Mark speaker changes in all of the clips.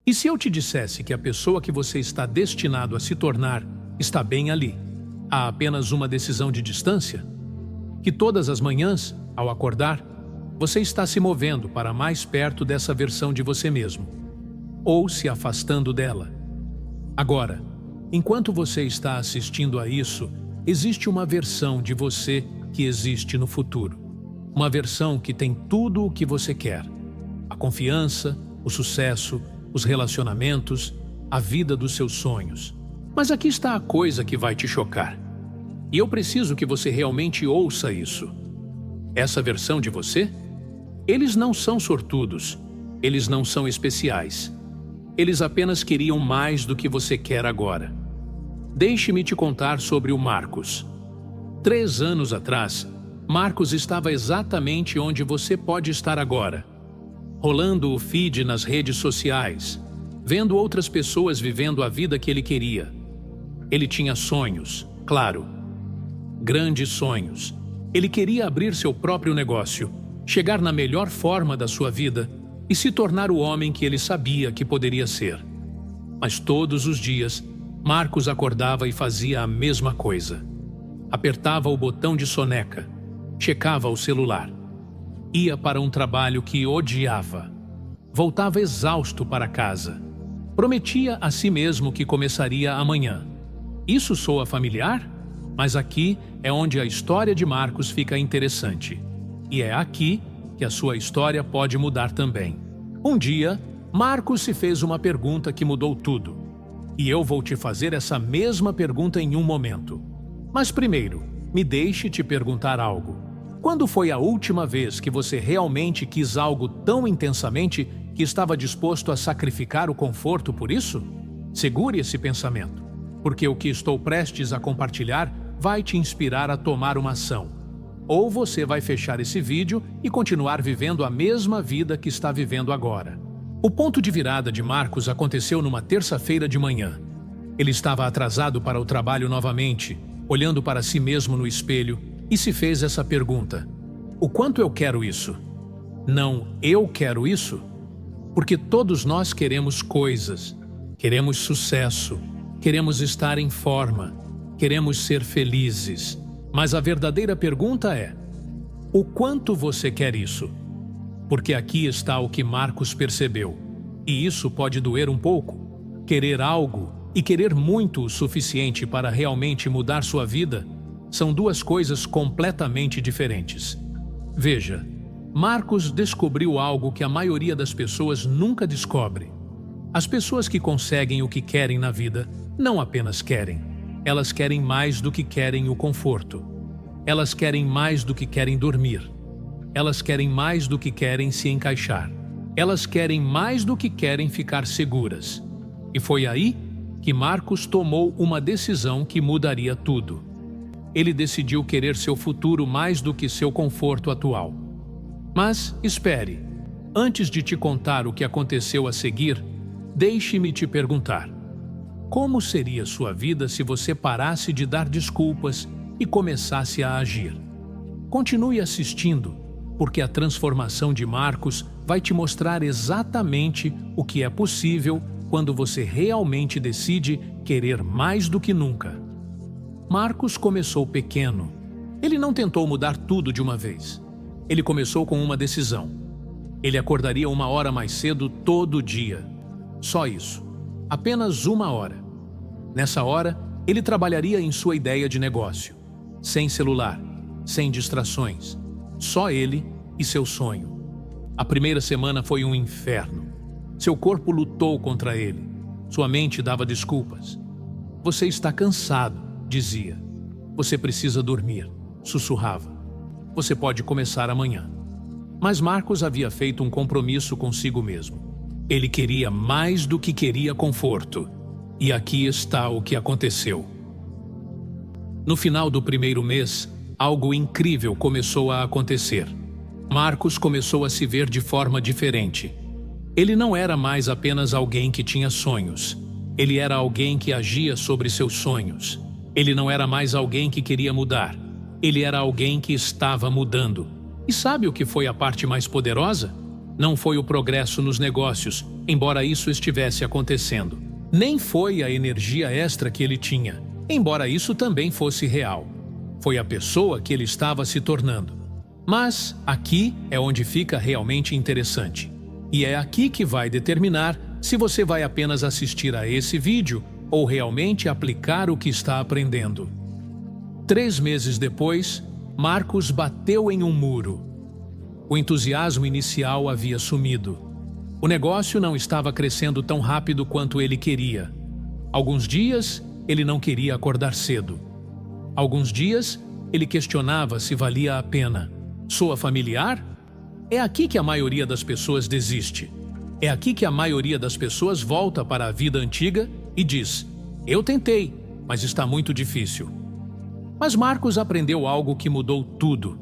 Speaker 1: E se eu te dissesse que a pessoa que você está destinado a se tornar está bem ali, a apenas uma decisão de distância? Que todas as manhãs, ao acordar, você está se movendo para mais perto dessa versão de você mesmo, ou se afastando dela. Agora, enquanto você está assistindo a isso, existe uma versão de você que existe no futuro. Uma versão que tem tudo o que você quer: a confiança, o sucesso, os relacionamentos, a vida dos seus sonhos. Mas aqui está a coisa que vai te chocar. E eu preciso que você realmente ouça isso. Essa versão de você? Eles não são sortudos, eles não são especiais. Eles apenas queriam mais do que você quer agora. Deixe-me te contar sobre o Marcos. 3 anos atrás, Marcos estava exatamente onde você pode estar agora. Rolando o feed nas redes sociais, vendo outras pessoas vivendo a vida que ele queria. Ele tinha sonhos, claro. Grandes sonhos. Ele queria abrir seu próprio negócio, chegar na melhor forma da sua vida e se tornar o homem que ele sabia que poderia ser. Mas todos os dias, Marcos acordava e fazia a mesma coisa. Apertava o botão de soneca, checava o celular, ia para um trabalho que odiava, voltava exausto para casa, prometia a si mesmo que começaria amanhã. Isso soa familiar? Mas aqui é onde a história de Marcos fica interessante. E é aqui que a sua história pode mudar também. Um dia, Marcos se fez uma pergunta que mudou tudo. E eu vou te fazer essa mesma pergunta em um momento. Mas primeiro, me deixe te perguntar algo. Quando foi a última vez que você realmente quis algo tão intensamente que estava disposto a sacrificar o conforto por isso? Segure esse pensamento, porque o que estou prestes a compartilhar vai te inspirar a tomar uma ação. Ou você vai fechar esse vídeo e continuar vivendo a mesma vida que está vivendo agora. O ponto de virada de Marcos aconteceu numa terça-feira de manhã. Ele estava atrasado para o trabalho novamente, olhando para si mesmo no espelho, e se fez essa pergunta: o quanto eu quero isso? Não, eu quero isso? Porque todos nós queremos coisas, queremos sucesso, queremos estar em forma, queremos ser felizes. Mas a verdadeira pergunta é: o quanto você quer isso? Porque aqui está o que Marcos percebeu. E isso pode doer um pouco. Querer algo e querer muito o suficiente para realmente mudar sua vida são duas coisas completamente diferentes. Veja, Marcos descobriu algo que a maioria das pessoas nunca descobre. As pessoas que conseguem o que querem na vida não apenas querem, elas querem mais do que querem o conforto. Elas querem mais do que querem dormir. Elas querem mais do que querem se encaixar. Elas querem mais do que querem ficar seguras. E foi aí que Marcos tomou uma decisão que mudaria tudo. Ele decidiu querer seu futuro mais do que seu conforto atual. Mas espere, antes de te contar o que aconteceu a seguir, deixe-me te perguntar: como seria sua vida se você parasse de dar desculpas e começasse a agir? Continue assistindo, porque a transformação de Marcos vai te mostrar exatamente o que é possível quando você realmente decide querer mais do que nunca. Marcos começou pequeno. Ele não tentou mudar tudo de uma vez. Ele começou com uma decisão. Ele acordaria 1 hora mais cedo todo dia. Só isso. Apenas 1 hora. Nessa hora, ele trabalharia em sua ideia de negócio. Sem celular, sem distrações. Só ele e seu sonho. A primeira semana foi um inferno. Seu corpo lutou contra ele. Sua mente dava desculpas. Você está cansado, dizia. Você precisa dormir, sussurrava. Você pode começar amanhã. Mas Marcos havia feito um compromisso consigo mesmo. Ele queria mais do que queria conforto. E aqui está o que aconteceu. No final do primeiro mês, algo incrível começou a acontecer. Marcos começou a se ver de forma diferente. Ele não era mais apenas alguém que tinha sonhos. Ele era alguém que agia sobre seus sonhos. Ele não era mais alguém que queria mudar. Ele era alguém que estava mudando. E sabe o que foi a parte mais poderosa? Não foi o progresso nos negócios, embora isso estivesse acontecendo. Nem foi a energia extra que ele tinha, embora isso também fosse real. Foi a pessoa que ele estava se tornando. Mas aqui é onde fica realmente interessante. E é aqui que vai determinar se você vai apenas assistir a esse vídeo ou realmente aplicar o que está aprendendo. 3 meses depois, Marcos bateu em um muro. O entusiasmo inicial havia sumido. O negócio não estava crescendo tão rápido quanto ele queria. Alguns dias, ele não queria acordar cedo. Alguns dias, ele questionava se valia a pena. Soa familiar? É aqui que a maioria das pessoas desiste. É aqui que a maioria das pessoas volta para a vida antiga e diz: eu tentei, mas está muito difícil. Mas Marcos aprendeu algo que mudou tudo.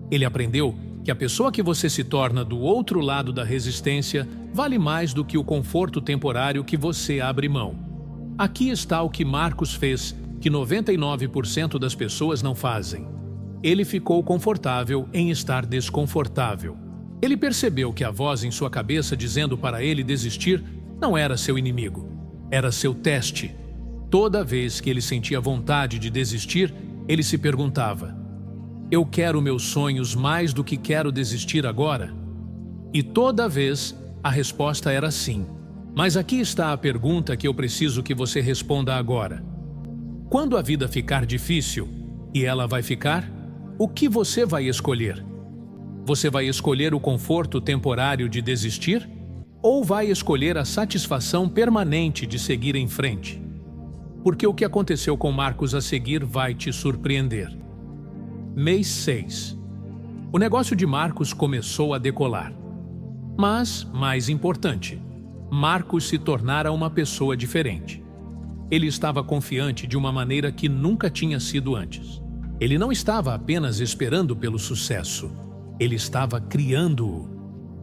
Speaker 1: Ele aprendeu que a pessoa que você se torna do outro lado da resistência vale mais do que o conforto temporário que você abre mão. Aqui está o que Marcos fez, que 99% das pessoas não fazem. Ele ficou confortável em estar desconfortável. Ele percebeu que a voz em sua cabeça dizendo para ele desistir não era seu inimigo, era seu teste. Toda vez que ele sentia vontade de desistir, ele se perguntava: eu quero meus sonhos mais do que quero desistir agora? E toda vez a resposta era sim. Mas aqui está a pergunta que eu preciso que você responda agora. Quando a vida ficar difícil, e ela vai ficar, o que você vai escolher? Você vai escolher o conforto temporário de desistir? Ou vai escolher a satisfação permanente de seguir em frente? Porque o que aconteceu com Marcos a seguir vai te surpreender. Mês 6. O negócio de Marcos começou a decolar. Mas, mais importante, Marcos se tornara uma pessoa diferente. Ele estava confiante de uma maneira que nunca tinha sido antes. Ele não estava apenas esperando pelo sucesso, ele estava criando-o.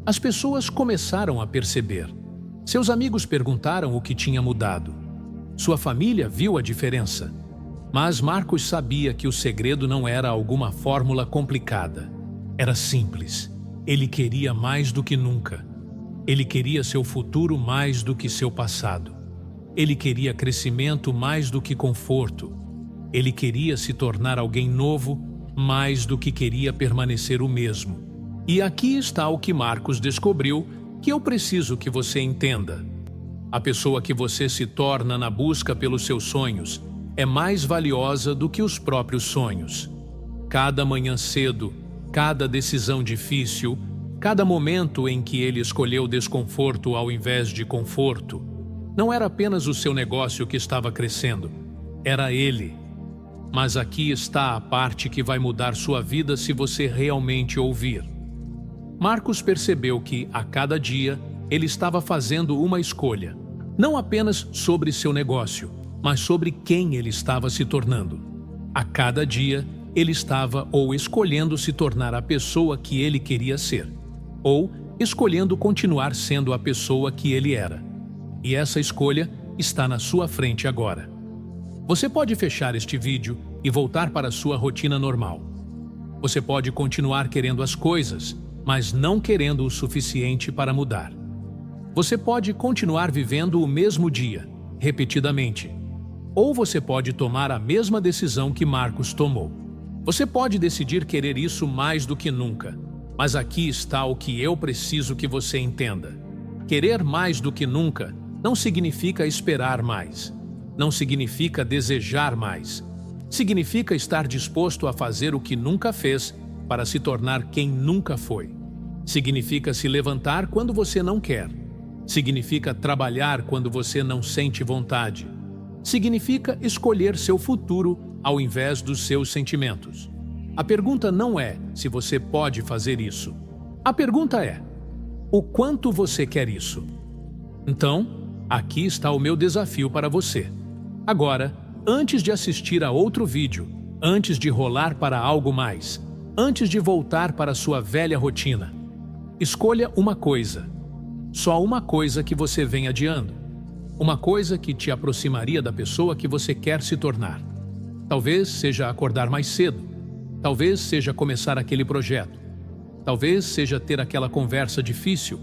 Speaker 1: As pessoas começaram a perceber. Seus amigos perguntaram o que tinha mudado. Sua família viu a diferença. Mas Marcos sabia que o segredo não era alguma fórmula complicada. Era simples. Ele queria mais do que nunca. Ele queria seu futuro mais do que seu passado. Ele queria crescimento mais do que conforto. Ele queria se tornar alguém novo mais do que queria permanecer o mesmo. E aqui está o que Marcos descobriu que eu preciso que você entenda. A pessoa que você se torna na busca pelos seus sonhos é mais valiosa do que os próprios sonhos. Cada manhã cedo, cada decisão difícil, cada momento em que ele escolheu desconforto ao invés de conforto, não era apenas o seu negócio que estava crescendo, era ele. Mas aqui está a parte que vai mudar sua vida se você realmente ouvir. Marcos percebeu que, a cada dia, ele estava fazendo uma escolha, não apenas sobre seu negócio, mas sobre quem ele estava se tornando. A cada dia, ele estava ou escolhendo se tornar a pessoa que ele queria ser, ou escolhendo continuar sendo a pessoa que ele era. E essa escolha está na sua frente agora. Você pode fechar este vídeo e voltar para a sua rotina normal. Você pode continuar querendo as coisas, mas não querendo o suficiente para mudar. Você pode continuar vivendo o mesmo dia, repetidamente. Ou você pode tomar a mesma decisão que Marcos tomou. Você pode decidir querer isso mais do que nunca. Mas aqui está o que eu preciso que você entenda. Querer mais do que nunca não significa esperar mais. Não significa desejar mais. Significa estar disposto a fazer o que nunca fez para se tornar quem nunca foi. Significa se levantar quando você não quer. Significa trabalhar quando você não sente vontade. Significa escolher seu futuro ao invés dos seus sentimentos. A pergunta não é se você pode fazer isso. A pergunta é: o quanto você quer isso? Então, aqui está o meu desafio para você. Agora, antes de assistir a outro vídeo, antes de rolar para algo mais, antes de voltar para sua velha rotina, escolha uma coisa. Só uma coisa que você vem adiando. Uma coisa que te aproximaria da pessoa que você quer se tornar. Talvez seja acordar mais cedo. Talvez seja começar aquele projeto. Talvez seja ter aquela conversa difícil.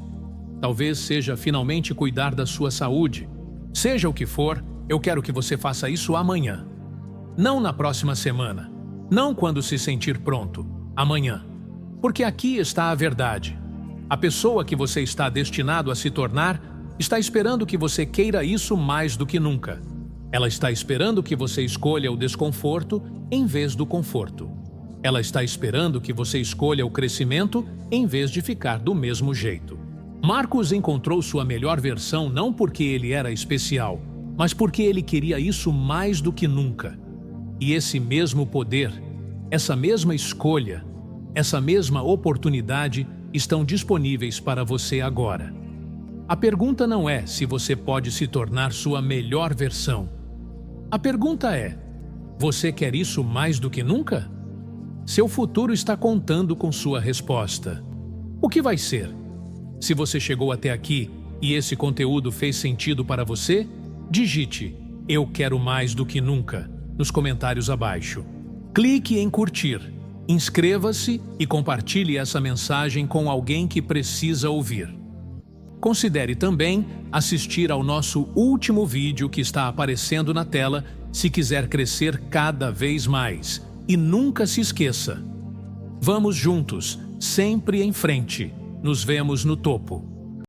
Speaker 1: Talvez seja finalmente cuidar da sua saúde. Seja o que for, eu quero que você faça isso amanhã. Não na próxima semana. Não quando se sentir pronto. Amanhã. Porque aqui está a verdade. A pessoa que você está destinado a se tornar está esperando que você queira isso mais do que nunca. Ela está esperando que você escolha o desconforto em vez do conforto. Ela está esperando que você escolha o crescimento em vez de ficar do mesmo jeito. Marcos encontrou sua melhor versão não porque ele era especial, mas porque ele queria isso mais do que nunca. E esse mesmo poder, essa mesma escolha, essa mesma oportunidade estão disponíveis para você agora. A pergunta não é se você pode se tornar sua melhor versão. A pergunta é: você quer isso mais do que nunca? Seu futuro está contando com sua resposta. O que vai ser? Se você chegou até aqui e esse conteúdo fez sentido para você, digite "Eu quero mais do que nunca" nos comentários abaixo. Clique em curtir, inscreva-se e compartilhe essa mensagem com alguém que precisa ouvir. Considere também assistir ao nosso último vídeo que está aparecendo na tela se quiser crescer cada vez mais. E nunca se esqueça, vamos juntos, sempre em frente. Nos vemos no topo.